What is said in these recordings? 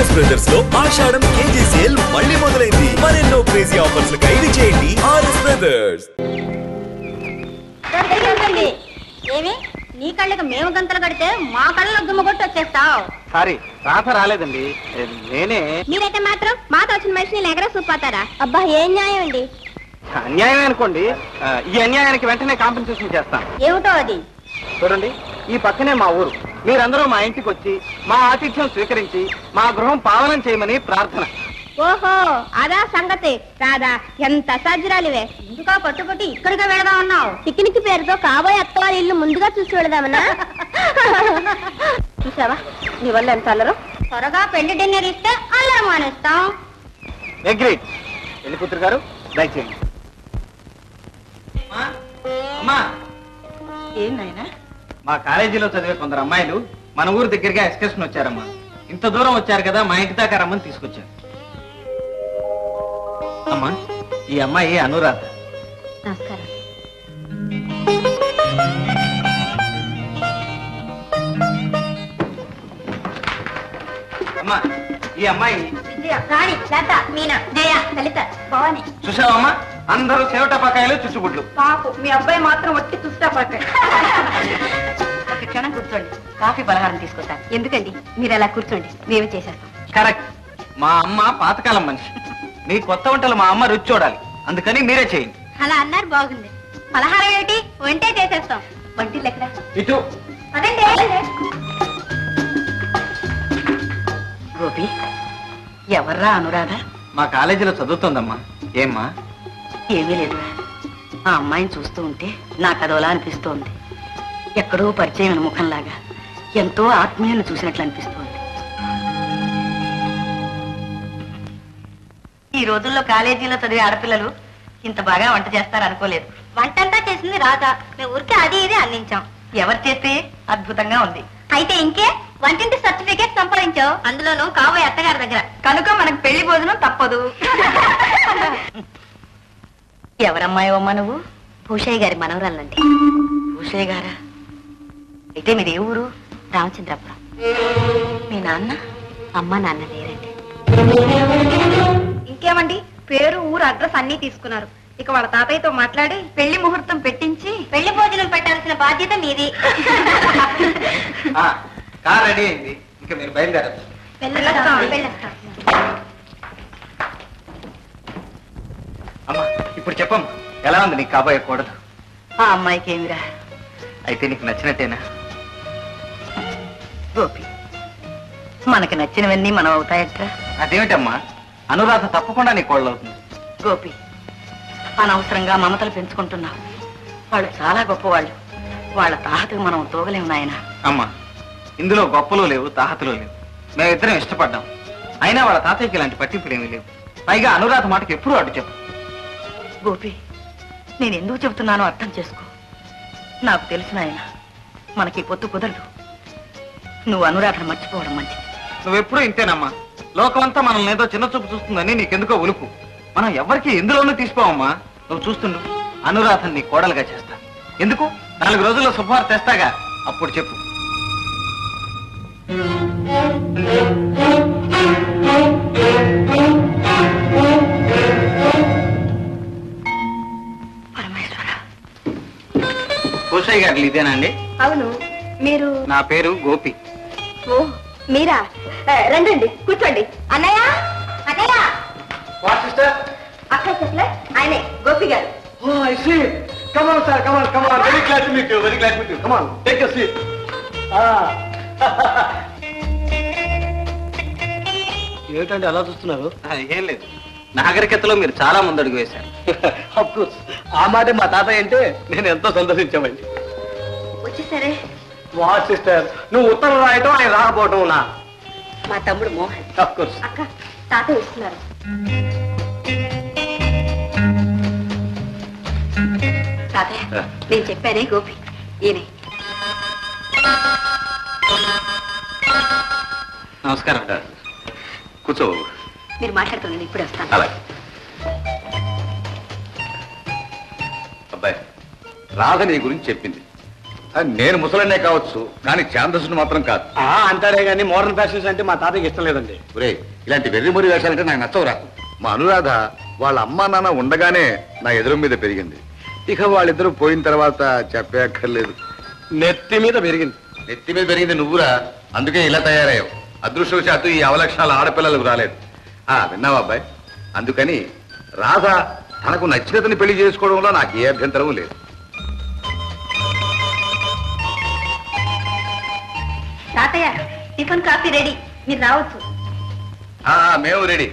RS brothers లో ఆషాఢం KG sale మళ్ళీ మొదలైంది. మరెన్నో క్రేజీ ఆఫర్స్ ఖైదీ చేయండి ఆర్ఎస్ బ్రదర్స్. ఏమి నీ కళ్ళకి మేము గంతలు కడితే మా కళ్ళలో దుమ్మ కొట్టి వచ్చేస్తావు. సారీ రాత రాలేదండి, నేనే. మీరైతే మాత్రం మాతో వచ్చిన మనిషిని ఎగర చూపోతారా? అబ్బా ఏం న్యాయం అండి. అన్యాయం అనుకోండి, ఈ అన్యాయానికి వెంటనే కాంపెన్సేషన్ చేస్తాను. ఏమిటో అది? చూడండి, ఈ పక్కనే మా ఊరు. మీరందరూ మా ఇంటికి వచ్చి మా ఆతిథ్యం స్వీకరించి మా గృహం పావనం చేయమని ప్రార్థన. ఓహో అదా సంగతి. కాదా ఎంత సజ్జరాలివే. ఎందుకా పట్టుబట్టి ఇక్కడికే వెళదా ఉన్నావు? పిక్నిక్ పేరుతో కాబోయే అత్తవారి ఇల్లు ముందుగా చూసి వెళదామన్నా? చూసావా నీ వల్ల ఎంత అల్లరు. త్వరగా పెళ్లి డిన్నర్ ఇస్తే అల్లరం మానేస్తాం. అగ్రీడ్. పెళ్లి కూతురు గారు దయచేయండి. ఏంటైనా మా కాలేజీలో చదివే కొందరు అమ్మాయిలు మన ఊరు దగ్గరగా ఎక్స్కర్షన్ వచ్చారమ్మా. ఇంత దూరం వచ్చారు కదా, మా ఇంటి దాకా రమ్మని తీసుకొచ్చారు. అమ్మా, ఈ అమ్మాయి అనురాధ. నమస్కారం. అమ్మా, ఈ అమ్మాయి విజయ, రాణి, లత, మీనా, జయ, లలిత, భవాని. చూసావమ్మా, అందరూ సేవటపాకాయలు చుచ్చుబుడ్లు. పాపు మీ అబ్బాయి మాత్రం ఒట్టి చూస్తా పడతాడు. ఒక క్షణం కూర్చోండి, కాఫీ పలహారం తీసుకొస్తాను. ఎందుకండి మీరు అలా కూర్చోండి, మేము చేసేస్తాం. కరెక్ట్. మా అమ్మ పాతకాలం మనిషి. మీ కొత్త వంటలు మా అమ్మ రుచి చూడాలి, అందుకని మీరే చేయండి. అలా అన్నారు బాగుంది. పలహారం ఏమిటి, వంటే చేసేస్తాం. వంటిల్లు ఎక్కడ? ఇటు. అదండి. గోపి, ఎవర్రా అనురాధ? మా కాలేజీలో చదువుతుందమ్మా. ఏమ్మా? ఏమీ లేదురా, ఆ అమ్మాయిని చూస్తూ ఉంటే నాకు అదోలా అనిపిస్తోంది. ఎక్కడో పరిచయం ముఖంలాగా, ఎంతో ఆత్మీయాన్ని చూసినట్లు అనిపిస్తోంది. ఈ రోజుల్లో కాలేజీలో చదివే ఆడపిల్లలు ఇంత బాగా వంట చేస్తారు అనుకోలేదు. వంటంతా చేసింది రాధా. మేము ఊరికే అది ఇది అందించాం. ఎవరు చేస్తే అద్భుతంగా ఉంది. అయితే ఇంకే వంటింటి సర్టిఫికేట్ సంపాదించావు, అందులోనూ కాబోయే అత్తగారి దగ్గర. కనుక మనకు పెళ్లి భోజనం తప్పదు. ఎవరమ్మాయమ్మా నువ్వు? భూషయ్య గారి మనవరాలండి. భూషయ్య గారా? అయితే మీది ఏ ఊరు? రామచంద్రపురం. మీ నాన్న? అమ్మ నాన్న లేరండి. ఇంకేమండి, పేరు ఊరు అడ్రస్ అన్ని తీసుకున్నారు. ఇక వాళ్ళ తాతయ్యతో మాట్లాడి పెళ్లి ముహూర్తం పెట్టించి పెళ్లి భోజనం పెట్టాల్సిన బాధ్యత మీది. కార్ రెడీ అయింది, ఇంకా మీరు బయలుదేరచ్చు. అమ్మా, ఇప్పుడు చెప్పమ్మా, ఎలా ఉంది నీకు కాబోయే కూడదు? ఆ అమ్మాయికి ఏమిరా? అయితే నీకు నచ్చినట్టేనా? గోపి, మనకి నచ్చినవన్నీ మనం అవుతాయట్రా? అదేమిటమ్మా, అనురాధ తప్పకుండా నీ కోడలు అవుతుంది. గోపి, అనవసరంగా మమతలు పెంచుకుంటున్నావు. వాళ్ళు చాలా గొప్పవాళ్ళు. వాళ్ళ తాహతకు మనం తోగలేము నాయన. అమ్మా, ఇందులో గొప్పలు లేవు, తాహతులు లేవు. మేమిద్దరం ఇష్టపడ్డాం. అయినా వాళ్ళ తాతయ్యకి ఇలాంటి పట్టింపులు ఏమీ లేవు. పైగా అనురాధ మాటకి ఎప్పుడూ అడ్డు చెప్పు. గోపి, నేను ఎందుకు చెబుతున్నానో అర్థం చేసుకో. నాకు తెలిసిన ఆయన మనకి పొత్తు కుదరదు. నువ్వు అనురాధను మర్చిపోవడం మంచిది. నువ్వెప్పుడూ ఇంతేనమ్మా. లోకమంతా మనల్ని ఏదో చిన్న చూపు చూస్తుందని నీకెందుకో ఉలుపు. మనం ఎవరికి ఎందులోనూ తీసుకోవమ్మా. నువ్వు చూస్తుండు, అనురాధని నీ కోడలుగా చేస్తా. ఎందుకు? 4 రోజుల్లో శుభవార్త తెస్తాగా, అప్పుడు చెప్పు. పరమేశ్వర. భూషయ్య గారు ఇదేనా అండి? అవును. మీరు? నా పేరు గోపి. ఓ మీరా? రండి కూర్చోండి. అన్నయ్య, అన్నయ్య. అక్క చెప్పలే, ఆయనే గోపి గారు. ఏమిటండి అలా చూస్తున్నారు? ఏం లేదు, నాగరికతలో మీరు చాలా ముందడుగు వేశారు. అఫ్కోర్స్, ఆ మాట మా తాతయ్య అంటే నేను ఎంతో సంతోషించామండి. వచ్చేసరే. వా సిస్టర్, నువ్వు ఉత్తరం రాయటం, ఆయన రాకపోవటం నా. మా తమ్ముడు మోహన్. అఫ్కోర్స్. అక్క తాతయ్య ఇస్తున్నారు. తాతయ్య, నేను చెప్పానే గోపి, ఈయనే. నమస్కారం. కూర్చో. మీరు మాట్లాడుతున్నాను, ఇప్పుడే వస్తాను. అలాగే. అబ్బాయి, రాధ నీ గురించి చెప్పింది. నేను ముసలనే కావచ్చు కానీ ఛాందస్సును మాత్రం కాదు. అంటారే గానీ మోడర్న్ ఫ్యాషన్స్ అంటే మా తాతకి ఇష్టం లేదండి. ఒరే ఇలాంటి వెర్రిమొరి వేషాలంటే నాకు నచ్చవురా. మా అనురాధ వాళ్ళ అమ్మా నాన్న ఉండగానే నా ఎదురు మీద పెరిగింది. ఇక వాళ్ళిద్దరూ పోయిన తర్వాత చెప్పక్కర్లేదు. నెత్తి మీద పెరిగింది. నెత్తి మీద పెరిగింది నువ్వురా, అందుకే ఇలా తయారయ్యావు. అదృష్టవశాత్తు ఈ అవలక్షణాలు ఆడపిల్లలకు రాలేదు. విన్నావా అబ్బాయి? అందుకని రాధ తనకు నచ్చినతని పెళ్లి చేసుకోవడంలో నాకు ఏ అభ్యంతరం లేదు. తాతయ్య టిఫిన్ కాఫీ రెడీ, మీరు రావచ్చు. మేము రెడీ.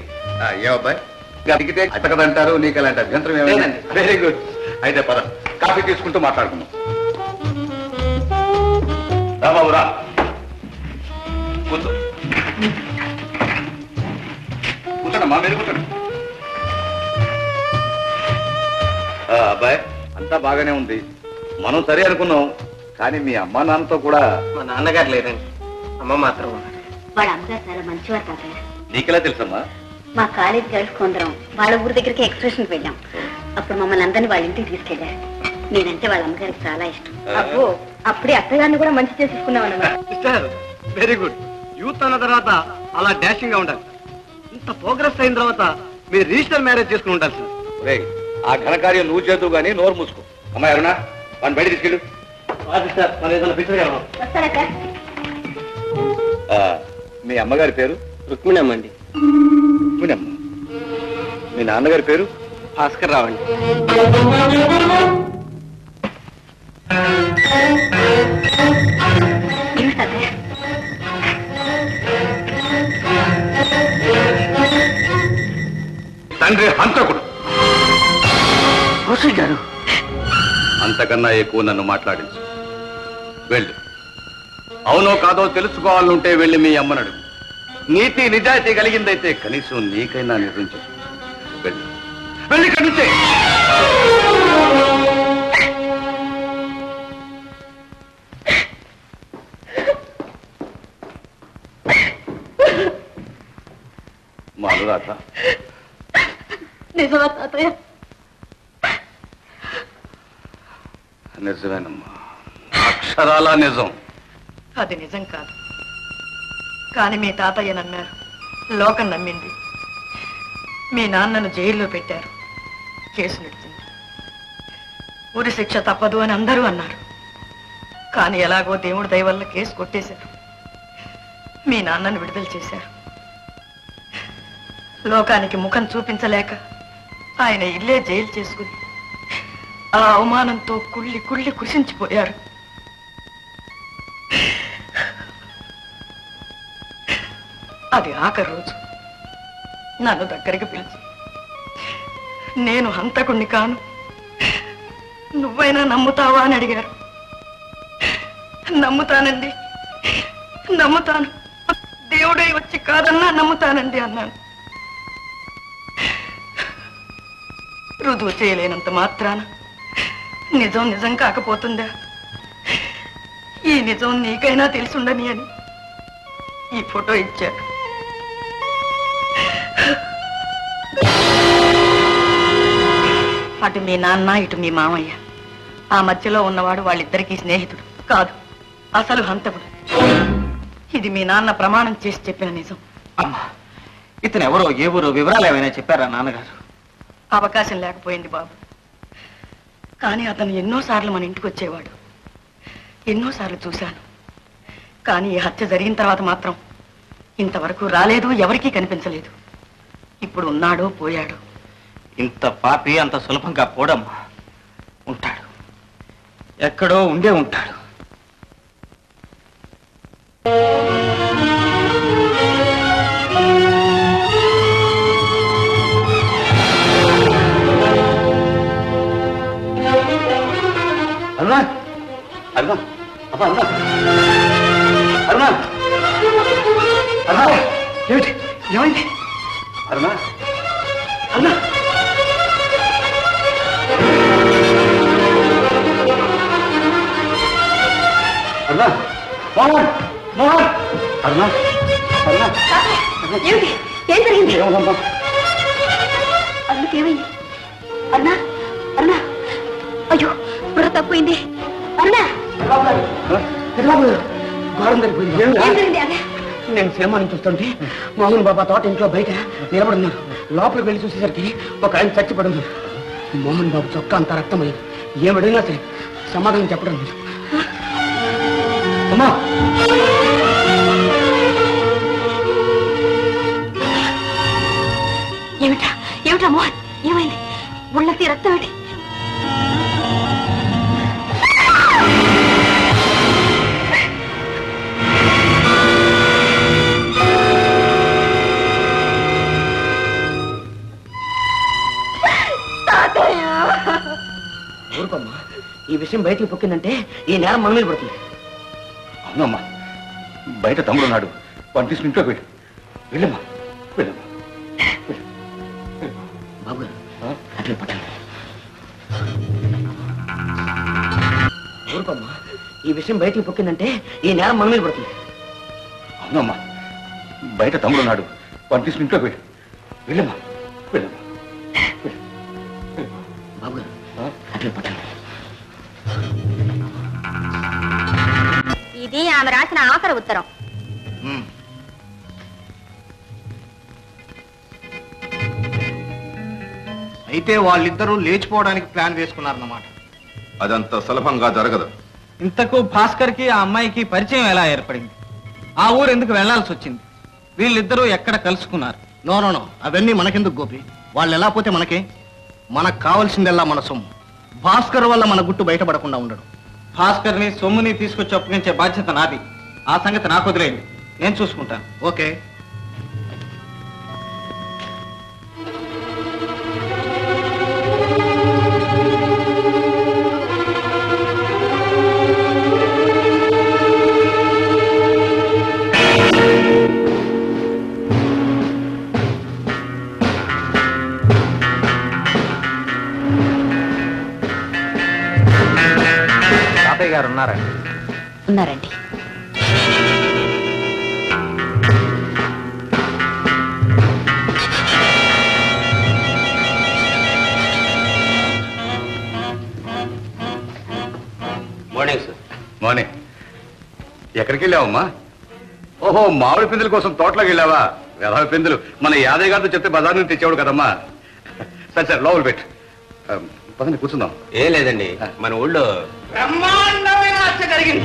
ఏమబ్బాయి అడిగితే అతకదంటారు, నీకు అలాంటి అభ్యంతరం ఏమైనా? Very good. అయితే పద కాఫీ తీసుకుంటూ మాట్లాడుకుందాం. రా బాబు రా, కూర్చో. కూర్చోండమ్మా, మీరు కూర్చోండి. అబ్బాయి అంతా బాగానే ఉంది, మనం సరే అనుకున్నాం. కానీ మీ అమ్మా నాన్నతో కూడా. మా నాన్నగారు లేరండి, అమ్మ మాత్రం. వాళ్ళ అమ్మగారు చాలా మంచివారు తాతయ్య. నీకెలా తెలుసమ్మా? మా కాలేజ్ గర్ల్స్ కొందరం వాళ్ళ ఊరి దగ్గరికి ఎక్స్కర్షన్ వెళ్ళాం. అప్పుడు మమ్మల్ని అందరినీ వాళ్ళ ఇంటికి తీసుకెళ్లారు. నేనంటే వాళ్ళ అమ్మగారికి చాలా ఇష్టం. అబ్బో అప్పుడే అత్తగారిని కూడా మంచి చేసేసుకున్నాం అన్నమాట. Very good. యూత్ అన్న తర్వాత అలా డాషింగ్ గా ఉండాలి. ఇంత ప్రోగ్రెస్ అయిన తర్వాత మీరు రిజిస్టర్ మ్యారేజ్ చేసుకుని ఉండాలి సార్. ఆ ఘనకార్యం నువ్వు చేతువు కానీ నోరు మూసుకో. అమ్మాయి అరుణా, వాడిని బయట తీసుకెళ్ళు. వస్తారా? మీ అమ్మగారి పేరు? రుక్మిణమ్మ అండి. రుక్మిణమ్మ. మీ నాన్నగారి పేరు? భాస్కర్ రావు అండి. తండ్రి హంతకుడు. గారు అంతకన్నా ఎక్కువ నన్ను మాట్లాడించు. వెళ్ళు. అవునో కాదో తెలుసుకోవాలంటే వెళ్ళి మీ అమ్మనడు. నీతి నిజాయితీ కలిగిందైతే కనీసం నీకైనా నిజం చెప్పు. వెళ్ళి వెళ్ళి కనిచే. మా అనురాధ నిజమా తాతయ్య? నిజమేనమ్మా, అక్షరాల నిజం. అది నిజం కాదు, కానీ మీ తాతయ్య నమ్మారు, లోకం నమ్మింది. మీ నాన్నను జైల్లో పెట్టారు, కేసు నడిచింది. ఉరి శిక్ష తప్పదు అని అందరూ అన్నారు. కానీ ఎలాగో దేవుడి దయ వల్ల కేసు కొట్టేశారు. మీ నాన్నను విడుదల చేశారు. లోకానికి ముఖం చూపించలేక ఆయన ఇల్లే జైలు చేసుకుని ఆ అవమానంతో కుళ్ళి కుళ్ళి కృషించిపోయారు. అది ఆఖరి రోజు నన్ను దగ్గరికి పిలిచి, నేను హంతకుణ్ణి కాను, నువ్వైనా నమ్ముతావా అని అడిగారు. నమ్ముతానండి, నమ్ముతాను, దేవుడే వచ్చి కాదన్నా నమ్ముతానండి అన్నాను. రుజువు చేయలేనంత మాత్రాన నిజం నిజం కాకపోతుందా? ఈ నిజం నీకైనా తెలుసుండని అని ఈ ఫోటో ఇచ్చారు. అటు మీ నాన్న, ఇటు మీ మామయ్య. ఆ మధ్యలో ఉన్నవాడు వాళ్ళిద్దరికీ స్నేహితుడు కాదు, అసలు హంతకుడు. ఇది మీ నాన్న ప్రమాణం చేసి చెప్పిన నిజం. అమ్మా, ఇతను ఎవరో ఏ ఊరో వివరాలు ఏమైనా చెప్పారా నాన్నగారు? అవకాశం లేకపోయింది బాబు. కానీ అతను ఎన్నోసార్లు మన ఇంటికి వచ్చేవాడు, ఎన్నోసార్లు చూశాను. కానీ ఈ హత్య జరిగిన తర్వాత మాత్రం ఇంతవరకు రాలేదు, ఎవరికీ కనిపించలేదు. ఇప్పుడు ఉన్నాడో పోయాడో. ఇంత పాపి అంత సులభంగా పోడమ్మా. ఉంటాడు, ఎక్కడో ఉండే ఉంటాడు. అరుణా, అరుణా, అబ్బా అరుణా, అరుణా, అరుణా, ఏమిటి, ఏమైంది? అరుణా, అన్నా, అరుణా, మోహన్, మోహన్, అరుణా, అరుణా, ఏమిటి? ఏం జరిగింది? ఏమమ్మా? అరుణకి ఏమైంది? అరుణా, అరుణా, అయ్యో బుర్ర తప్పింది. అరుణా, నేను సినిమా నుంచి వస్తుంటే మోహన్ బాబా తోట ఇంట్లో బయట నిలబడున్నారు. లోపలికి వెళ్ళి చూసేసరికి ఒక ఆయన చచ్చిపడున్నారు. మోహన్ బాబు చొక్కా అంత రక్తమైంది. ఏమడిగినా సరే సమాధానం చెప్పడం లేదు. అమ్మా ఏమిటా మోహన్, ఏమైంది? ఒళ్ళకి రక్తం ఏంటి? ఊరుకోమ్మా, ఈ విషయం బయటికి పొక్కిందంటే ఈ నేరం మన మీద పడుతుంది. అవునమ్మా, బయట తమ్ముడు ఉన్నాడు, వాడిని తీసుకుని ఇంట్లోకి వెళ్ళు. వెళ్ళమ్మా, వెళ్ళమ్మా. బాబు అట్లా పట్టాను. ఊరుకోమ్మా, ఈ విషయం బయటికి పొక్కిందంటే ఈ నేరం మన మీద పడుతుంది. అవునమ్మా, బయట తమ్ముడు ఉన్నాడు, వాడిని తీసుకుని ఇంట్లోకి వెళ్ళు. వెళ్ళమ్మా, వెళ్ళమ్మా. బాబు అట్లా పట్టాను. ఇది ఆమె రాసిన ఆఖరి ఉత్తరం. అయితే వాళ్ళిద్దరూ లేచిపోవడానికి ప్లాన్ వేసుకున్నారన్నమాట. అదంత సులభంగా జరగదు. ఇంతకు భాస్కర్ కి ఆ అమ్మాయికి పరిచయం ఎలా ఏర్పడింది? ఆ ఊరు ఎందుకు వెళ్లాల్సి వచ్చింది? వీళ్ళిద్దరూ ఎక్కడ కలుసుకున్నారు? నో, అవన్నీ మనకెందుకు గోపి? వాళ్ళు ఎలా పోతే మనకే. మనకు కావాల్సిందల్లా మన సొమ్ము. భాస్కర్ వల్ల మన గుట్టు బయటపడకుండా ఉండడు. భాస్కర్ ని సొమ్ముని తీసుకొచ్చి అప్పగించే బాధ్యత నాది. ఆ సంగతి నాకు వదిలేయండి, నేను చూసుకుంటాను. ఓకే. తాతయ్య గారు ఉన్నారండి? ఉన్నారండి. Morning sir. మార్నింగ్. ఎక్కడికి వెళ్ళావమ్మా? ఓహో, మామిడి పిందుల కోసం తోటలోకి వెళ్ళావా? వేలాది పిందులు మన యాదయ్య గారితో చెప్తే బజార్ నుంచి తెచ్చేవాడు కదమ్మా. సరే లోపల పెట్టు. పదండి కూర్చుందాం. ఏం లేదండి, మన ఊళ్ళో బ్రహ్మాండమైన హత్య జరిగింది.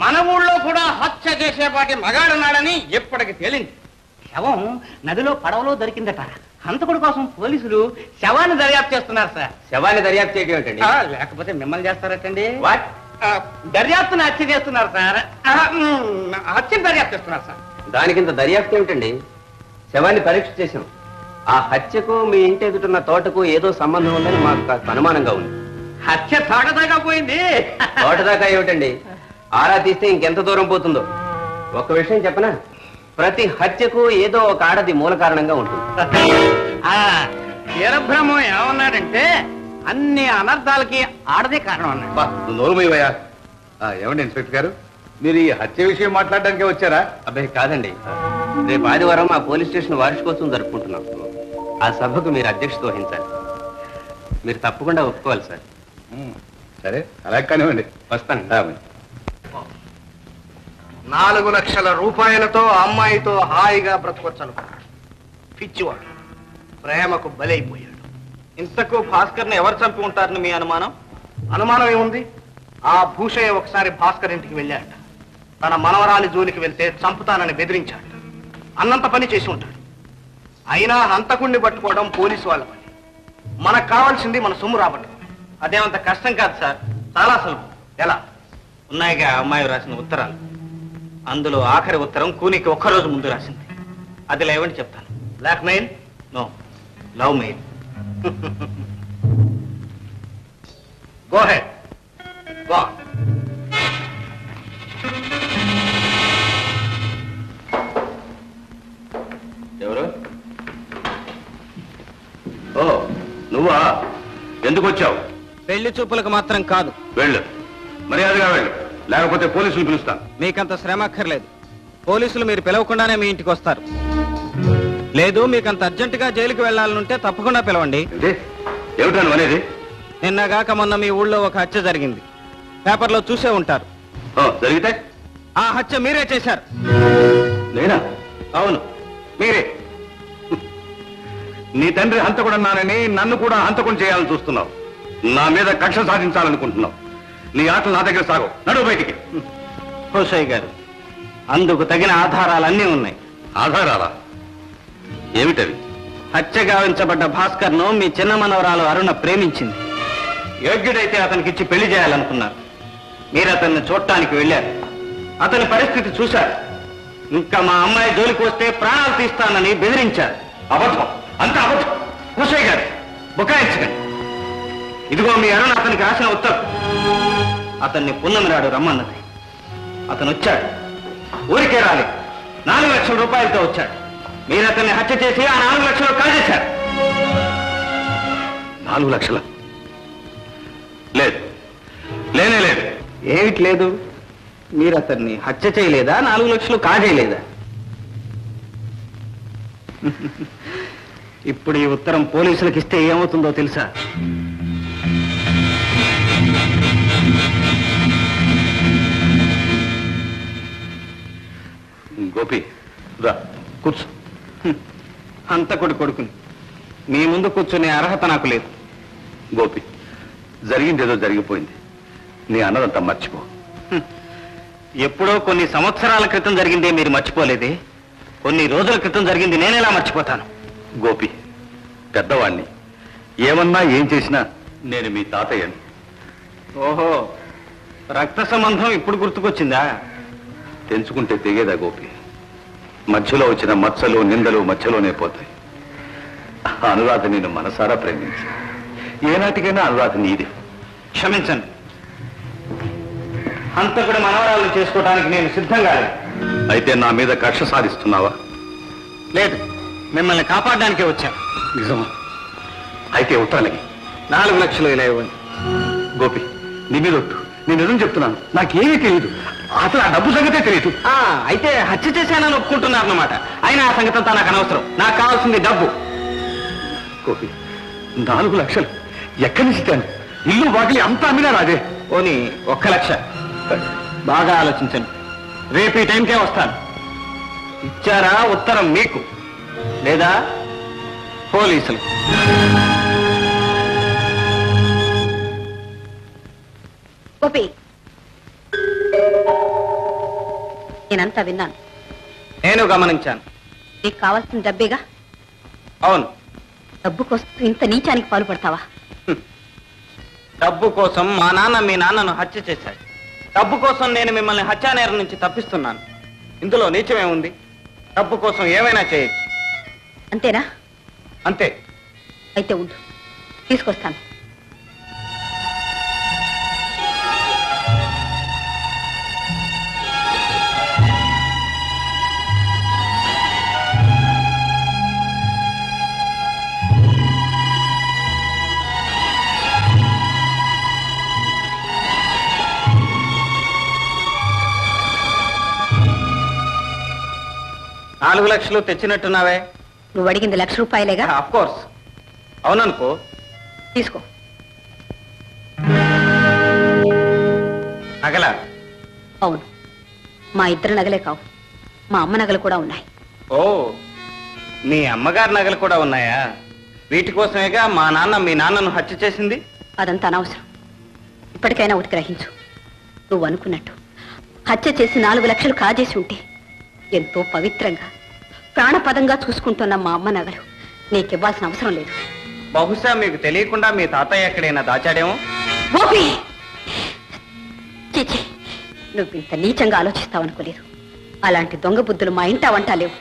మన ఊళ్ళో కూడా హత్య చేసేపాటి మగాడున్నాడని ఎప్పటికి తేలింది. శవం నదిలో పడవలో దొరికిందట. హంతకుడి కోసం పోలీసులు శవాన్ని దర్యాప్తు చేస్తున్నారు సార్. శవాన్ని దర్యాప్తు చేయడం ఏంటండి? లేకపోతే మిమ్మల్ని చేస్తారటండి. దర్యాప్తుని హత్య చేస్తున్నారు సార్. హత్యని దర్యాప్తు చేస్తున్నారు సార్. దానికింత దర్యాప్తు ఏమిటండి? శవాన్ని పరీక్ష చేశాం. ఆ హత్యకు మీ ఇంటి ఎదుటిన్న తోటకు ఏదో సంబంధం ఉందని మాకు కాస్త అనుమానంగా ఉంది. హత్య తోటదాకా పోయింది. తోటదాకా ఏమిటండి, ఆరా తీస్తే ఇంకెంత దూరం పోతుందో. ఒక విషయం చెప్పనా, ప్రతి హత్యకు ఏదో ఒక ఆడది మూల కారణంగా ఉంటుంది. వీరబ్రహ్మం ఏమన్నాడంటే అన్ని అనర్థాలకి ఆడదే కారణం అన్నాడు. నోరుమయ్యా. ఏమండి ఇన్స్పెక్టర్ గారు, మీరు ఈ హత్య విషయం మాట్లాడడానికే వచ్చారా? అబ్బాయి కాదండి, రేపు ఆదివారం మా పోలీస్ స్టేషన్ వార్షికోత్సవం జరుపుకుంటున్నాం. ఆ సభకు మీరు అధ్యక్షత వహించాలి. మీరు తప్పకుండా ఒప్పుకోవాలి సార్. సరే, అలా కానివ్వండి. వస్తాను. 4 లక్షల రూపాయలతో అమ్మాయితో హాయిగా బ్రతకొచ్చను. పిచ్చివాడు ప్రేమకు బలైపోయాడు. ఇంతకు భాస్కర్ ని ఎవరు చంపి ఉంటారని మీ అనుమానం? అనుమానం ఏముంది? ఆ భూషయ్య ఒకసారి భాస్కర్ ఇంటికి వెళ్ళాట. తన మనవరాలి జోలికి వెళ్తే చంపుతానని బెదిరించాడు. అన్నంత పని చేసి ఉంటాడు. అయినా హంతకుణ్ణి పట్టుకోవడం పోలీసు వాళ్ళ పని. మనకు కావాల్సింది మన సొమ్ము రాబట్టం. అదేమంత కష్టం కాదు సార్, చాలా సులభం. ఎలా? ఉన్నాయిగా అమ్మాయి రాసిన ఉత్తరాలు. అందులో ఆఖరి ఉత్తరం కూనికి ఒక్కరోజు ముందు రాసింది. అది లేవండి చెప్తాను. Black mail? No, love mail. Go ahead. Go. ఎవరు? ఓ, నువ్వా? ఎందుకు వచ్చావు? పెళ్లి చూపులకు మాత్రం కాదు. వెళ్ళు, మర్యాదగా వెళ్ళు, లేకపోతే పోలీసులు పిలుస్తాను. మీకంత శ్రమ అక్కర్లేదు. పోలీసులు మీరు పిలవకుండానే మీ ఇంటికి వస్తారు. లేదు, మీకంత అర్జెంటుగా జైలుకి వెళ్లాలనుంటే తప్పకుండా పిలవండి. ఏమిటాను అనేది? నిన్నగాక మొన్న మీ ఊళ్ళో ఒక హత్య జరిగింది. పేపర్లో చూసే ఉంటారు. జరిగితే ఆ హత్య మీరే చేశారు. నేనా? అవును, మీరే. నీ తండ్రి హంతకుడన్నానని నన్ను కూడా హంతకుని చేయాలని చూస్తున్నావు. నా మీద కక్ష సాధించాలనుకుంటున్నావు. నీ ఆటలు నా దగ్గర సాగు. నడువు బయటికి. హోషయ్య గారు, అందుకు తగిన ఆధారాలన్నీ ఉన్నాయి. ఆధారాలా? ఏమిటవి? హత్య గావించబడ్డ భాస్కర్ను మీ చిన్న మనవరాలు అరుణ ప్రేమించింది. యోగ్యుడైతే అతనికిచ్చి పెళ్లి చేయాలనుకున్నారు. మీరు అతన్ని చూడటానికి వెళ్ళారు. అతని పరిస్థితి చూశారు. ఇంకా మా అమ్మాయి జోలికి వస్తే ప్రాణాలు తీస్తానని బెదిరించారు. అబద్ధం, అంత అబద్ధం. హోషయ్య గారు, బుకాయించకండి. ఇదిగో మీ అరుణ అతనికి రాసిన ఉత్తరం. అతన్ని పున్నమిరాడు రమ్మన్నది. అతను వచ్చాడు. ఊరికే రాలేదు, 4 లక్షల రూపాయలతో వచ్చాడు. మీరు అతన్ని హత్య చేసి ఆ 4 లక్షలు కాజేశారు. 4 లక్షల? లేదు, లేనే లేదు. ఏమిటి లేదు? మీరు అతన్ని హత్య చేయలేదా? 4 లక్షలు కాజేయలేదా? ఇప్పుడు ఈ ఉత్తరం పోలీసులకు ఇస్తే ఏమవుతుందో తెలుసా? గోపి, రా కూర్చో. హంతకుడి కొడుకుని మీ ముందు కూర్చునే అర్హత నాకు లేదు. గోపి, జరిగిందేదో జరిగిపోయింది. నీ అన్నదంతా మర్చిపో. ఎప్పుడో కొన్ని సంవత్సరాల క్రితం జరిగిందే మీరు మర్చిపోలేదే? కొన్ని రోజుల క్రితం జరిగింది నేనేలా మర్చిపోతాను? గోపి, పెద్దవాణ్ణి. ఏమన్నా ఏం చేసినా నేను మీ తాతయ్యని. ఓహో, రక్త సంబంధం ఇప్పుడు గుర్తుకొచ్చిందా? తెంచుకుంటే తెగేదా గోపి? మధ్యలో వచ్చిన మచ్చలు నిందలు మధ్యలోనే పోతాయి. అనురాధ నేను మనసారా ప్రేమించి ఏనాటికైనా అనురాధ నీదే. క్షమించండి, హంతకుడి మనవరాలను చేసుకోవడానికి నేను సిద్ధంగా లేదు. అయితే నా మీద కక్ష సాధిస్తున్నావా? లేదు, మిమ్మల్ని కాపాడడానికే వచ్చాను. నిజమా? అయితే ఉత్తరాలకి 4 లక్షలు ఇలా ఇవ్వండి. గోపి, నీ మీద ఒట్టు. నేను నిజం చెప్తున్నాను. నాకేమీ తెలియదు. అసలు ఆ డబ్బు సంగతే తెలియదు. అయితే హత్య చేశానని ఒప్పుకుంటున్నారన్నమాట. అయినా ఆ సంగతి అంతా నాకు అనవసరం. నాకు కావాల్సింది డబ్బు. గోపి, 4 లక్షలు ఎక్కడి నుంచి ఇస్తాను? ఇల్లు వాకిలి అంతా అమ్మినా రాదే. పోనీ 1 లక్ష. బాగా ఆలోచించండి. రేపు ఈ టైంకే వస్తాను. ఇచ్చారా ఉత్తరం మీకు, లేదా పోలీసులు? గోపి, నేనంతా విన్నాను. నేను గమనించాను. నీకు కావాల్సిన డబ్బేగా? అవును. డబ్బు కోసం ఇంత నీచానికి పాల్పడతావా? డబ్బు కోసం మా నాన్న మీ నాన్నను హత్య చేశాడు. డబ్బు కోసం నేను మిమ్మల్ని హత్యానేరం నుంచి తప్పిస్తున్నాను. ఇందులో నీచమేముంది? డబ్బు కోసం ఏమైనా చేయొచ్చు. అంతేనా? అంతే. అయితే ఉండు, తీసుకొస్తాను. నాలుగు లక్షలు తెచ్చినట్టున్నావే? నువ్వు అడిగింది 1,00,000 రూపాయలేగా? Of course. అవుననుకో. తీసుకో. నగల? అవును, మా ఇద్దరు నగలే కావు, మా అమ్మ నగలు కూడా ఉన్నాయి. ఓ, మీ అమ్మగారి నగలు కూడా ఉన్నాయా? వీటి కోసమేగా మా నాన్న మీ నాన్నను హత్య చేసింది. అదంతా అనవసరం. ఇప్పటికైనా ఒకటి గ్రహించు. నువ్వు అనుకున్నట్టు హత్య చేసి 4 లక్షలు కాజేసి ఉంటే ఎంతో పవిత్రంగా ప్రాణపదంగా చూసుకుంటున్న మా అమ్మ నగలు నీకివ్వాల్సిన అవసరం లేదు. బహుశా మీకు తెలియకుండా మీ తాతయ్య ఎక్కడైనా దాచాడేమో. గోపి, చీచి, నువ్వు ఇంత నీచంగా ఆలోచిస్తావనుకోలేదు. అలాంటి దొంగ బుద్ధులు మా ఇంట వంట లేవు.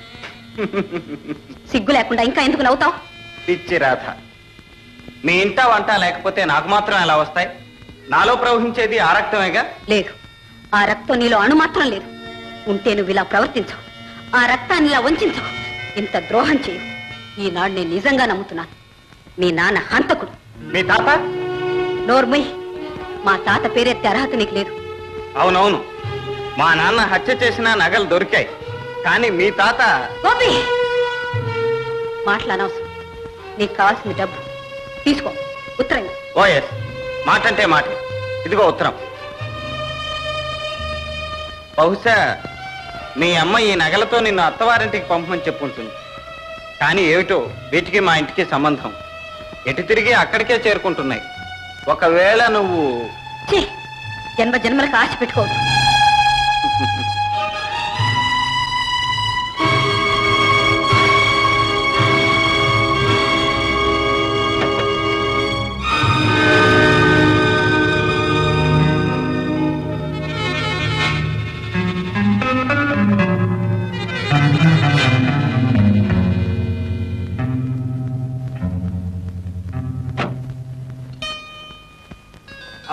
సిగ్గు లేకుండా ఇంకా ఎందుకు నవ్వుతావు? పిచ్చి రాధ, మీ ఇంట వంట లేకపోతే నాకు మాత్రం ఎలా వస్తాయి? నాలో ప్రవహించేది ఆ రక్తమేగా. లేదు, ఆ రక్తం నీలో అణు మాత్రం లేదు. ఉంటే నువ్వు ఇలా ప్రవర్తించవు, ఆ రక్తాన్ని ఇలా వంచవు, ఇంత ద్రోహం చేయవు. ఈనాడు నేను నిజంగా నమ్ముతున్నాను. మీ నాన్న హంతకుడు. మీ తాత? నోర్మయ్, మా తాత పేరెత్తే అర్హత నీకు లేదు. అవునవును, మా నాన్న హత్య చేసిన నగలు దొరికాయి, కానీ మీ తాత... గోపి, మాటలనవసరం. నీకు కావాల్సింది డబ్బు. తీసుకో, ఉత్తరం. ఓఎస్, మాట అంటే మాట. ఇదిగో ఉత్తరం. బహుశా మీ అమ్మ ఈ నగలతో నిన్ను అత్తవారింటికి పంపమని చెప్పుంటుంది. కానీ ఏమిటో వీటికి మా ఇంటికి సంబంధం. ఎటు తిరిగి అక్కడికే చేరుకుంటున్నాయి. ఒకవేళ నువ్వు ఛీ, జన్మ జన్మలకు ఆశ పెట్టుకోవద్దు.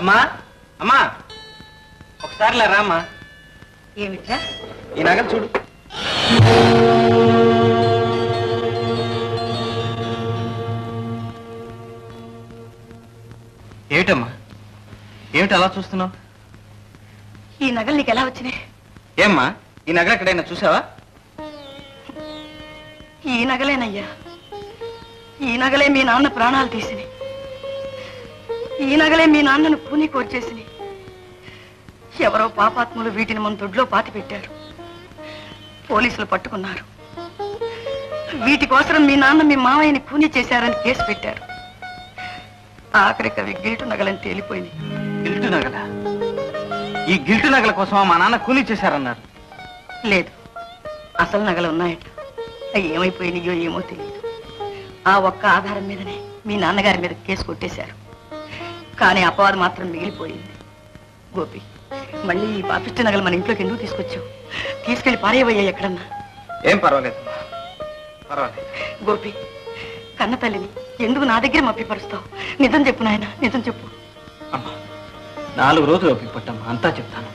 అమ్మా అమ్మా ఒకసారి రామ్మా. ఏమిట్రా? ఈ నగలు చూడు. ఏమిటమ్మా, ఏమిటి అలా చూస్తున్నావు? ఈ నగలు నీకు ఎలా వచ్చినాయి? ఏమ్మా, ఈ నగలు ఎక్కడైనా చూసావా? ఈ నగలేనయ్యా, ఈ నగలే మీ నాన్న ప్రాణాలు తీసినాయి. ఈ నగలే మీ నాన్నను పూని కోర్చేసినాయి. ఎవరో పాపాత్ములు వీటిని మన దొడ్లో పాతి పెట్టారు. పోలీసులు పట్టుకున్నారు. వీటి కోసం మీ నాన్న మీ మావయ్యని పూని చేశారని కేసు పెట్టారు. ఆఖరికి అవి గిల్టు నగలని తేలిపోయింది. గిల్టు నగల? ఈ గిల్టు నగల కోసం మా నాన్న కూలీ చేశారన్నారు. లేదు, అసలు నగలు ఉన్నాయట. అవి ఏమైపోయినాయో ఏమో తెలియదు. ఆ ఒక్క ఆధారం మీదనే మీ నాన్నగారి మీద కేసు కొట్టేశారు. కానీ అపవాదం మాత్రం మిగిలిపోయింది. గోపి, మళ్ళీ ఈ పాపిష్టి నగలు మన ఇంట్లోకి ఎందుకు తీసుకొచ్చావు? తీసుకెళ్లి పారేవయ్యా ఎక్కడన్నా. ఏం పర్వాలేదు, పర్వాలేదు. గోపి, కన్న తల్లిని ఎందుకు నా దగ్గర మప్పిపరుస్తావు? నిజం చెప్పు నాయన, నిజం చెప్పు. అమ్మా, 4 రోజులు ఓపిక పట్టమ్మా, అంతా చెప్తాను.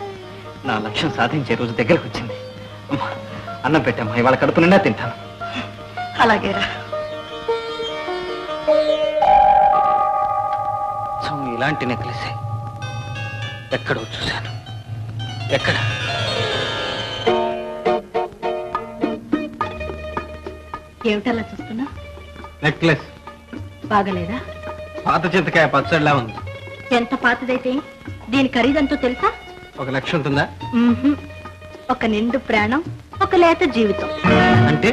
నా లక్ష్యం సాధించే రోజు దగ్గరకు వచ్చింది. అమ్మా, అన్నం పెట్టమ్మా, ఇవాళ కడుపు నిండా తింటాను. అలాగేరా. ఇలాంటి నెక్లెసే ఎక్కడో చూశాను. ఎక్కడ? ఏమిటలా చూస్తున్నా? నెక్లెస్ బాగలేదా? పాత చింతకాయ పచ్చడిలా ఉంది. ఎంత పాతదైతే దీని ఖరీదంతో తెలుసా? 1 లక్ష ఉంటుందా? ఒక నిండు ప్రాణం, ఒక లేత జీవితం. అంటే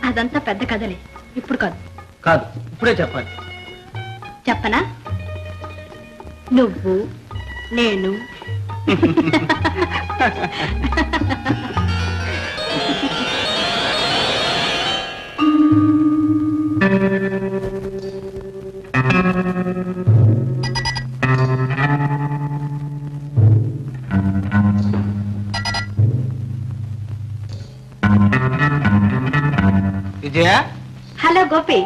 అదంతా పెద్ద కథలే, ఇప్పుడు కాదు. కాదు, ఇప్పుడే చెప్పాలి. చెప్పనా? నువ్వు, నేను, విజయ. హలో గోపి,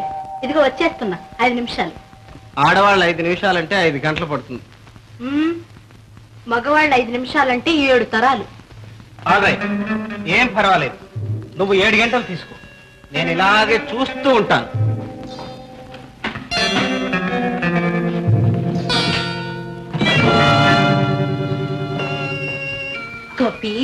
ఇదిగో వచ్చేస్తున్నా. 5 నిమిషాలు. ఆడవాళ్ళు 5 నిమిషాలంటే 5 గంటలు పడుతుంది. మగవాళ్ళు 5 నిమిషాలంటే 7 తరాలు. ఏం పర్వాలేదు, నువ్వు 7 గంటలు తీసుకో. నేను ఇలాగే చూస్తూ ఉంటాను. గోపి,